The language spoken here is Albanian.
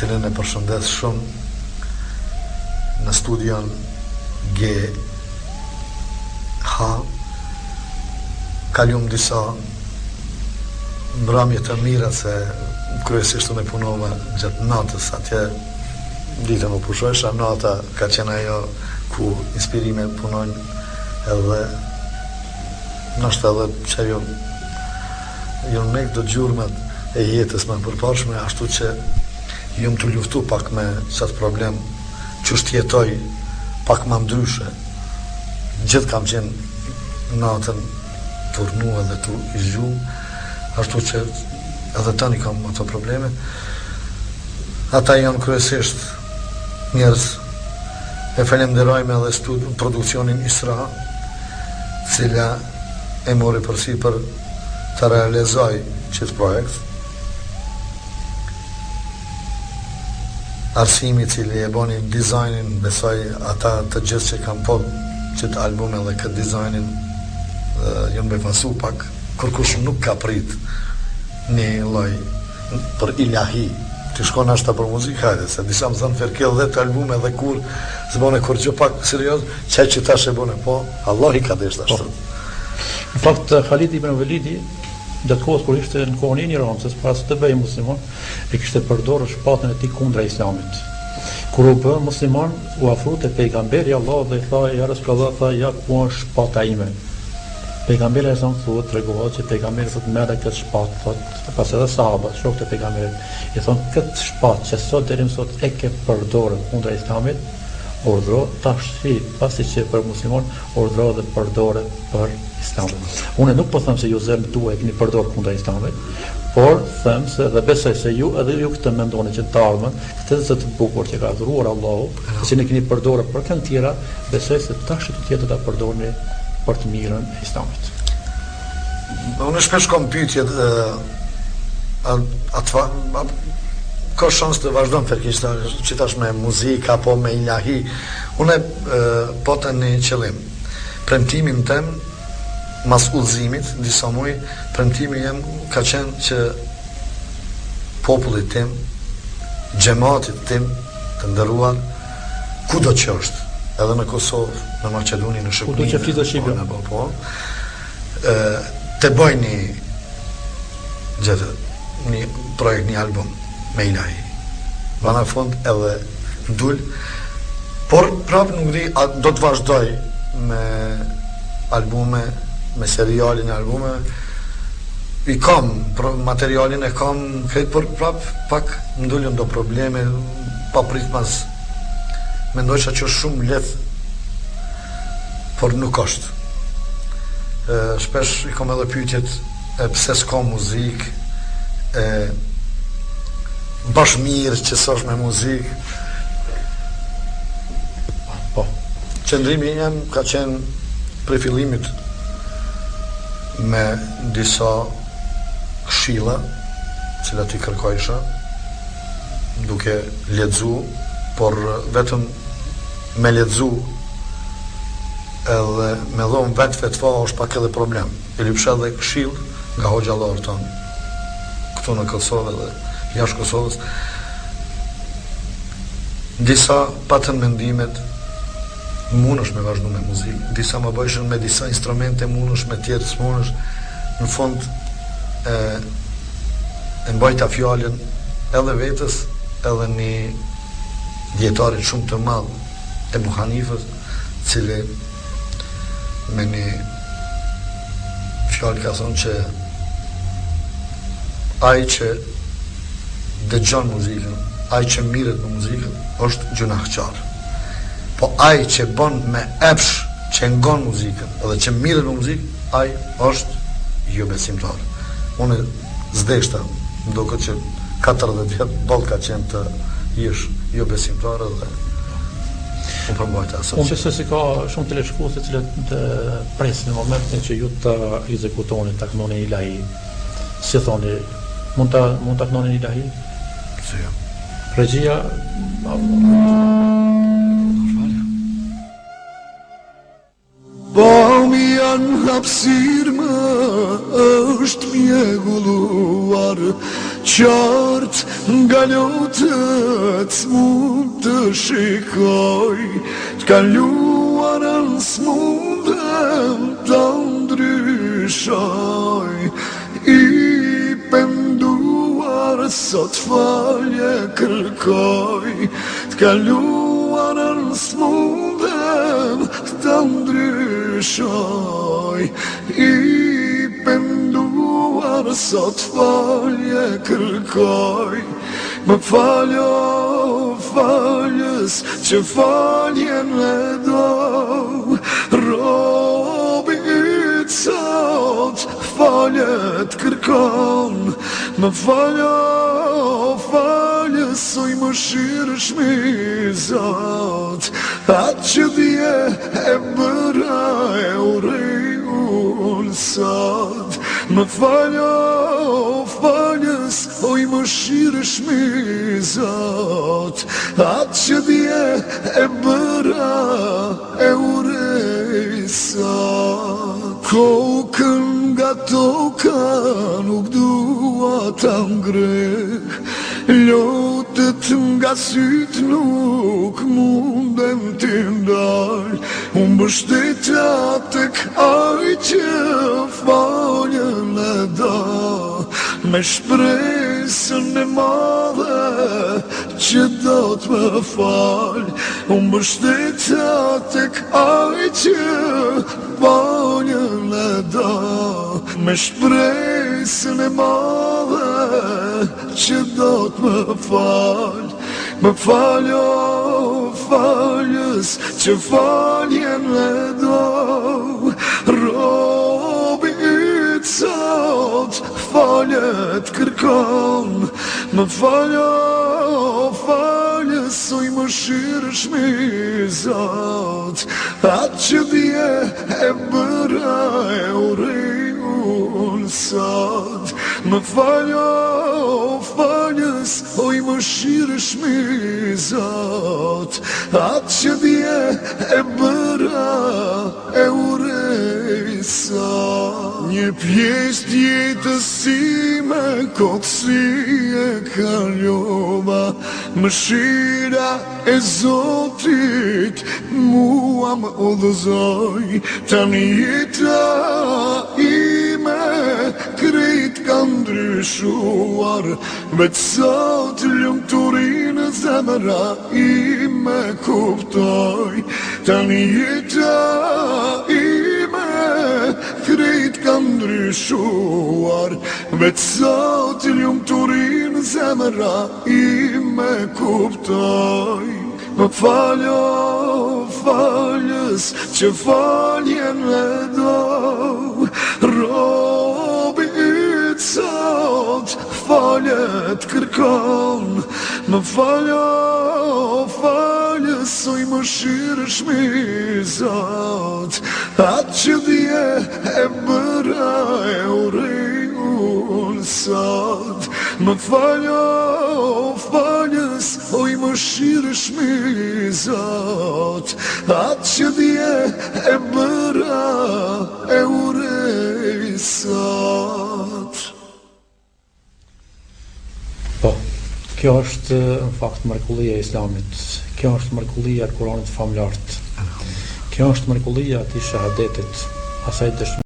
cilën e përshëndes shumë në studion GH. Kalum disa mbrëmje të mira se kryesisht unë punova gjatë natës, atje ditën u pushojsha, nata ka qenë ajo ku inspirime punojnë edhe nështë edhe që jo me këto gjurmat e jetës më përparshme, ashtu që jam të luftu pak me qatë problem që është jetoj pak ma ndryshe. Gjithë kam qenë natën turnu edhe tu i zgju, ashtu që edhe tani kam ato probleme. Ata janë kryesisht njerëz e falenderojmë edhe produksionin Isra, cila e mori përsipër të realizoj qëtë projekt. Arsimi cili e boni dizajnin, besoj ata të gjithë që kam po qëtë albume dhe këtë dizajnin jënë befasu pak, kërkush nuk ka prit një loj për ilahi, të shkon ashta për muzikë, hajde, se disa më thënë ferkel dhe të albume dhe kur zbone kur që pak serios, qaj që ta shë bone po, Allah i ka deshtë ashtë. Në fakt, Khalid ibn Velidi, gjatë kohës kur ishte në kohën e një Ramses, para se të bëjë musliman, e kishte përdorur shpatën e tij kundra islamit. Kur u bë musliman, u afru te pejgamberi Allah dhe i tha, ja Resulullah, tha, ja ku është shpata ime. Pejgamberi e zonë thuhet, tregohet që pejgamberi thot merre këtë shpatë, thot, pas edhe sahabët, shokët e pejgamberit, i thonë këtë shpatë që sot deri më sot e ke përdorur kundra islamit, urdhro tash pasi që për musliman urdhro dhe përdore për islamin. Unë nuk po them se ju zemrat tuaja e keni përdorur kundra islamit, por them se dhe besoj se ju edhe ju këtë mendoni që të ardhmen, këtë zë të bukur që ka dhuruar Allahu, që ne keni përdorur për kënd tjera, besoj se tash të tjetër ta përdorni për të mirën e islamit. Unë shpesh kom pyetje ka shans të vazhdojmë ferkisht që tash me muzikë apo me ilahi. Unë po të një qëllim. Premtimin tem mas udhëzimit disa muaj, premtimi jem ka qenë që popullit tim, xhamatit tim të nderuar, kudo që është, edhe në Kosovë, në Maqedoni, në Shqipëri, kudo që flitet shqipe, të bëj një projekt, një album me ilahi. Vana fund edhe ndul, por prapë nuk di, do të vazhdoj me albume, me serialin e albume, i kam, materialin e kam, por prapë pak ndullin do probleme, pa pritmas, mendojsha që është shumë lehtë, por nuk është. Shpesh i kam edhe pyetjet pse s'ka muzikë, bash mirë që s'osh me muzikë. Po, qëndrimi jem ka qenë prej fillimit me disa këshilla, cilat i kërkojsha, duke lexu, por vetëm me lexu edhe me dhomë vetë fetva është pak edhe problem. I lypsha dhe këshill nga hoxhallarë tonë, këtu në Kosovë dhe jashtë Kosovës. Disa patën mendimet mundesh me vazhdu me muzikë, disa më bëjshën me disa instrumente, mundesh me tjetër s'mundesh. Në fund e mbajta fjalën edhe vetës, edhe një djetarit shumë të madh e Ebu Hanifës, cili me një fjalë ka thonë që ai që dëgjon muzikën, ai që mirët me muzikën, është gjunahçar. Po ai që bën me epsh, që ngon muzikën, edhe që mirët me muzikë, ai është jo besimtar. Unë zdeshta, më duket që 40 vjet boll ka qenë të jesh jo besimtar dhe unë përmbajta asociat. Unë besoj se ka shumë teleshkuese të cilët të presin në momentin që ju të ekzekutoni, ta kënoni ilahi. Si thoni, mund ta kënoni ilahi? Si jo. Regjia Bami janë hapsir më është mjegulluar, qartë nga lutët s'mund të shikoj, t'kaluarën s'mundem të ndryshoj, i penduar sot falje kërkoj, t'kaluarën s'mundem të ndryshoj, i penduar sot falje kërkoj. Më faljo faljes që faljen e do, robi yt sot faljet kërkon. Më faljo faljes oj më shirëshmi Zot, atë që dje e bëra e urej unë sot. Më faljo faljes oj më shirëshmi Zot, atë që dje e bëra e urej sot. Kokën nga toka nuk dua ta ngreh, lotët nga syt nuk mundem t'i ndal, unë mbështetja tek ai që faljen e do, me shpresën e madhe që do t'më fal, unë mbështetja tek ai që faljen e do, me shpresën e madhe që do t'më fal. Më faljo faljes që faljen e do, robi yt sot faljet kërkon. Më faljo faljes oj më shirëshmi Zot, atë që dje e bëra e urej unë sot. Më faljo faljes oj më shirëshmi Zot, atë që dje e bëra e urej sot. Një pjesë tjetës sime kotësi e kaljova, mëshira e Zotit mua më udhëzoj, tani jeta ime krejt ka ndryshuar, veç sot lumturinë zemra ime kuptoj, tani jeta ime krejt ka ndryshuar, veç sot lumturinë zemra ime kuptoj. Më faljo faljes që faljen e do, robi yt sot faljet kërkon. Më faljo faljes oj më shirëshmi Zot, atë që dje e bëra e urej unë sot. Më faljo faljes oj më shirëshmi Zot, atë që dje e bëra e urej sot. Po, kjo është në fakt mrekullia e Islamit, kjo është mrekullia e Kuranit famlart, kjo është mrekullia e shahadetit, asaj dëshmi